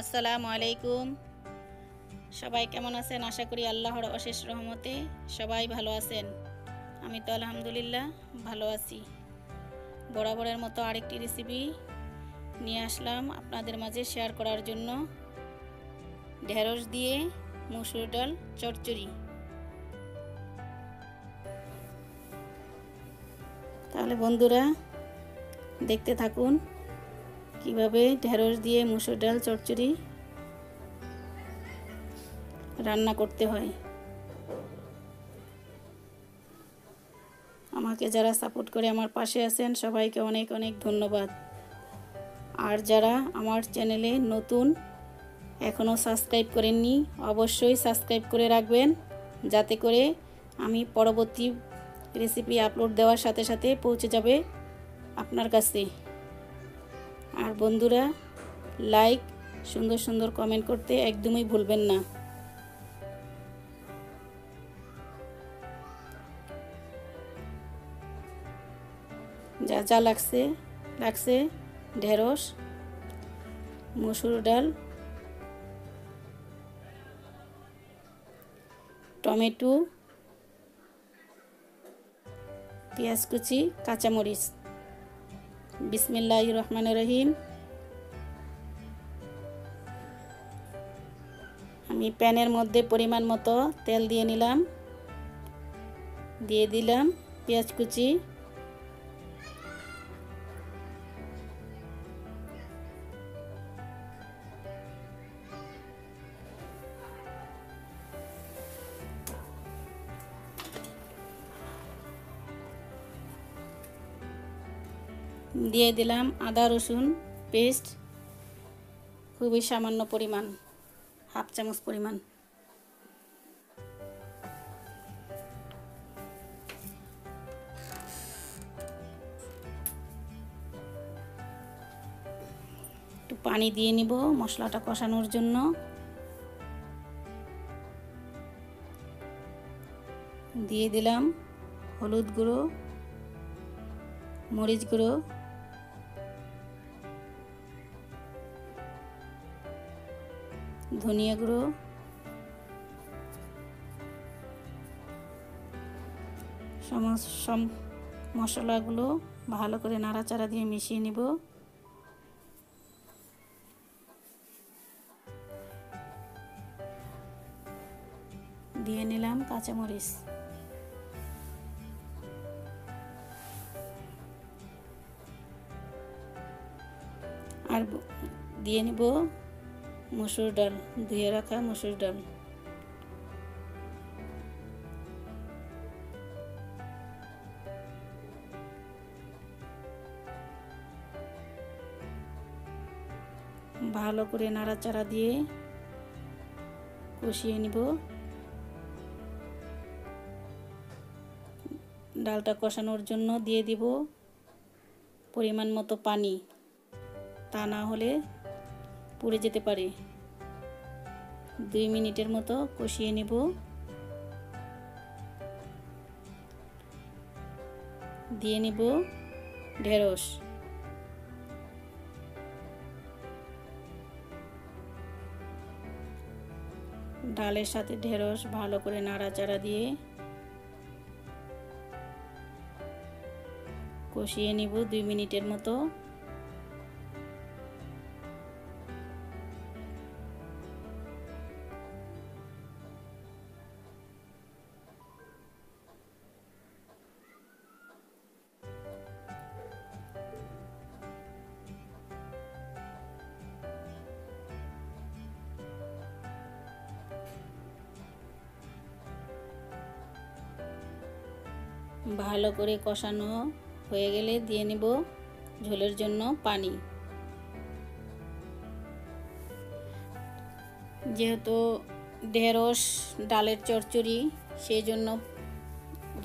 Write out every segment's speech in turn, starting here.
আসসালামু আলাইকুম। সবাই কেমন আছেন? আশা করি আল্লাহর অশেষ রহমতে সবাই ভালো আছেন। আমি তো আলহামদুলিল্লাহ ভালো আছি। বরাবরের মতো আরেকটি রেসিপি নিয়ে আসলাম আপনাদের মাঝে শেয়ার করার জন্য। ঢেঁড়স দিয়ে মসুর ডাল চচ্চড়ি। তাহলে বন্ধুরা দেখতে থাকুন কিভাবে ঢেঁড়স দিয়ে মসুর ডাল চচ্চড়ি রান্না করতে হয়। আমাকে যারা সাপোর্ট করে আমার পাশে আছেন সবাইকে অনেক অনেক ধন্যবাদ। আর যারা আমার চ্যানেলে নতুন এখনও সাবস্ক্রাইব করেননি অবশ্যই সাবস্ক্রাইব করে রাখবেন, যাতে করে আমি পরবর্তী রেসিপি আপলোড দেওয়ার সাথে সাথে পৌঁছে যাবে আপনার কাছে। আর বন্ধুরা লাইক সুন্দর সুন্দর কমেন্ট করতে একদমই ভুলবেন না। যা যা লাগছে ঢেঁড়স, মসুর ডাল, টমেটো, পেঁয়াজ কুচি, কাঁচামরিচ। বিসমিল্লাহির রহমানির রহিম। আমি প্যানের মধ্যে পরিমাণ মতো তেল দিয়ে নিলাম, দিয়ে দিলাম পেঁয়াজ কুচি, দিয়ে দিলাম আদা রসুন পেস্ট, খুবই সামান্য পরিমাণ, হাফ চামচ পরিমাণ। একটু পানি দিয়ে নিব মশলাটা কষানোর জন্য। দিয়ে দিলাম হলুদ গুঁড়ো, মরিচ গুঁড়ো, ধনিয়া গুঁড়ো, সমস্ত মশলাগুলো ভালো করে নাড়াচাড়া দিয়ে মিশিয়ে নিব। দিয়ে নিলাম কাঁচামরিচ, আর দিয়ে নিব মসুর ডাল, ধুয়ে রাখা মসুর ডাল। ভালো করে নাড়াচাড়া দিয়ে কষিয়ে নিব। ডালটা কষানোর জন্য দিয়ে দিব পরিমাণ মতো পানি, তা না হলে পুড়ে যেতে পারে। 2 মিনিটের মতো কষিয়ে নেব। দিয়ে নিব ঢেঁড়স, ডালের সাথে ঢেঁড়স ভালো করে নাড়াচাড়া দিয়ে কষিয়ে নিব 2 মিনিটের মতো। ভালো করে কষানো হয়ে গেলে দিয়ে নিব ঝোলের জন্য পানি। যেহেতু ঢেঁড়স ডালের চচ্চড়ি, সেই জন্য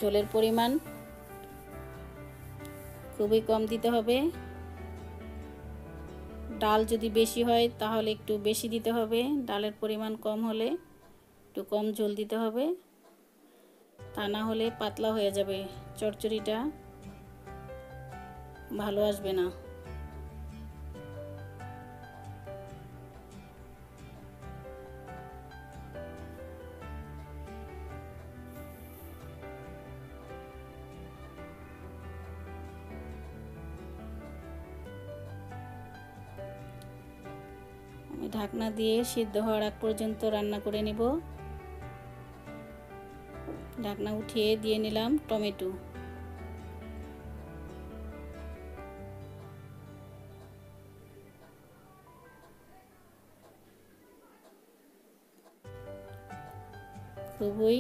ঝোলের পরিমাণ খুবই কম দিতে হবে। ডাল যদি বেশি হয় তাহলে একটু বেশি দিতে হবে, ডালের পরিমাণ কম হলে একটু কম ঝোল দিতে হবে, তা না হলে পাতলা হয়ে যাবে, চচ্চড়িটা ভালো আসবে না। ঢাকনা দিয়ে সিদ্ধ হওয়ার আগ পর্যন্ত রান্না করে নেব। ঢাকনা উঠিয়ে দিয়ে নিলাম টমেটো। খুবই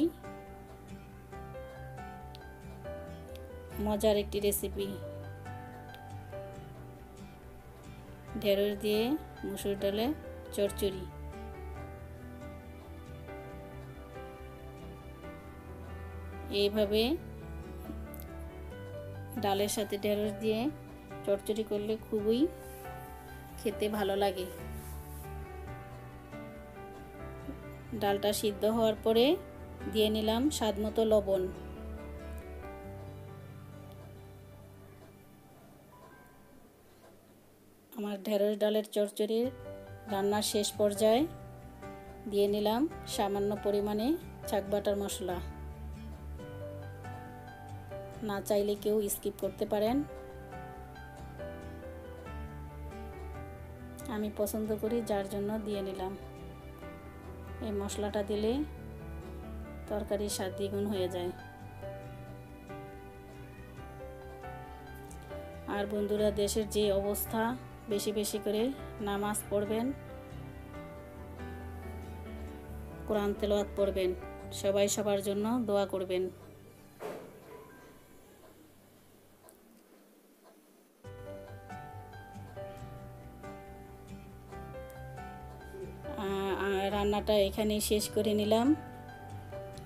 মজার একটি রেসিপি। ঢেঁড়স দিয়ে মসুর ডালে চচ্চড়ি। এইভাবে ডালের সাথে ঢেঁড়স দিয়ে চচ্চড়ি করলে খুবই খেতে ভালো লাগে। ডালটা সিদ্ধ হওয়ার পরে দিয়ে নিলাম স্বাদমতো লবণ। আমার ঢেঁড়স ডালের চচ্চড়ির রান্নার শেষ পর্যায়ে দিয়ে নিলাম সামান্য পরিমাণে চাক বাটার মশলা। না চাইলে কেউ স্কিপ করতে পারেন। আমি পছন্দ করি যার জন্য দিয়ে নিলাম। এই মশলাটা দিলে তরকারির স্বাদ দ্বিগুণ হয়ে যায়। আর বন্ধুরা, দেশের যে অবস্থা, বেশি বেশি করে নামাজ পড়বেন, কোরআন তেলাওয়াত পড়বেন, সবাই সবার জন্য দোয়া করবেন। রান্নাটা এখানেই শেষ করে নিলাম।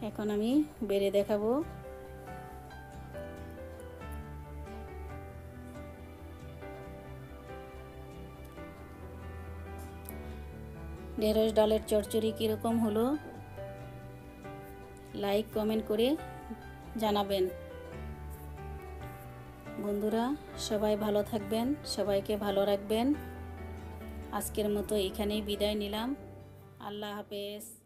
এখন আমি বেড়ে দেখাবো। ঢেঁড়স ডালের চচ্চড়ি কীরকম হলো লাইক কমেন্ট করে জানাবেন। বন্ধুরা, সবাই ভালো থাকবেন, সবাইকে ভালো রাখবেন। আজকের মতো এখানেই বিদায় নিলাম। আল্লাহ হাফেজ।